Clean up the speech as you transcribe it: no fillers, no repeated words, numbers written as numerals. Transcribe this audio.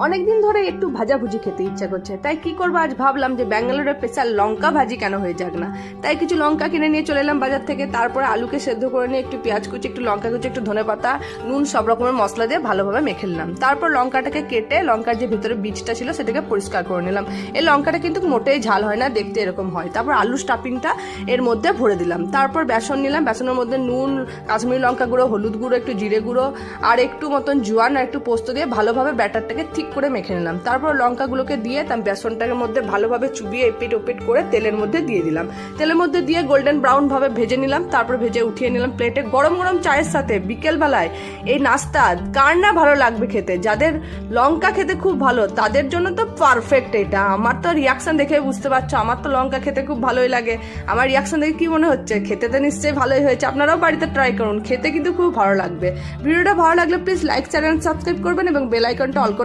অনেকদিন ধরে একটু ভাজাভুজি খেতে ইচ্ছা করছে, তাই কি করবো, আজ ভাবলাম যে ব্যাঙ্গালোরের স্পেশাল লঙ্কা ভাজি কেন হয়ে যাক না। তাই কিছু লঙ্কা কিনে নিয়ে চলে এলাম বাজার থেকে। তারপরে আলুকে সেদ্ধ করে নিয়ে একটু পেঁয়াজ কুচি, একটু লঙ্কা কুচি, একটু ধনেপাতা, নুন, সব রকমের মশলা দিয়ে ভালোভাবে মেখে নিলাম। তারপর লঙ্কাটাকে কেটে লঙ্কার যে ভিতরে বীজটা ছিল সেটাকে পরিষ্কার করে নিলাম। এই লঙ্কাটা কিন্তু মোটেই ঝাল হয় না, দেখতে এরকম হয়। তারপর আলু স্টাফিংটা এর মধ্যে ভরে দিলাম। তারপর বেসন নিলাম, বেসনের মধ্যে নুন, কাশ্মীরি লঙ্কা গুঁড়ো, হলুদ গুঁড়ো, একটু জিরে গুঁড়ো আর একটু মতন জোয়ান আর একটু পোস্ত দিয়ে ভালোভাবে ব্যাটারটাকে ঠিক করে মেখে নিলাম। তারপর লঙ্কাগুলোকে দিয়ে তার বেসনটার মধ্যে ভালোভাবে চুবিয়ে এপিট ওপিট করে তেলের মধ্যে দিয়ে দিলাম। তেলের মধ্যে দিয়ে গোল্ডেন ব্রাউন ভাবে ভেজে নিলাম। তারপর ভেজে উঠিয়ে নিলাম প্লেটে। গরম গরম চায়ের সাথে বিকেলবেলায় এই নাস্তা কার না ভালো লাগবে খেতে। যাদের লঙ্কা খেতে খুব ভালো তাদের জন্য তো পারফেক্ট এটা। আমার তো রিয়াকশন দেখে বুঝতে পারছো, আমার তো লঙ্কা খেতে খুব ভালোই লাগে। আমার রিয়াকশন দেখে কি মনে হচ্ছে? খেতে তো নিশ্চয়ই ভালোই হয়েছে। আপনারাও বাড়িতে ট্রাই করুন, খেতে কিন্তু খুব ভালো লাগবে। ভিডিওটা ভালো লাগলে প্লিজ লাইক, চ্যানেল সাবস্ক্রাইব করবেন এবং বেল আইকনটা অল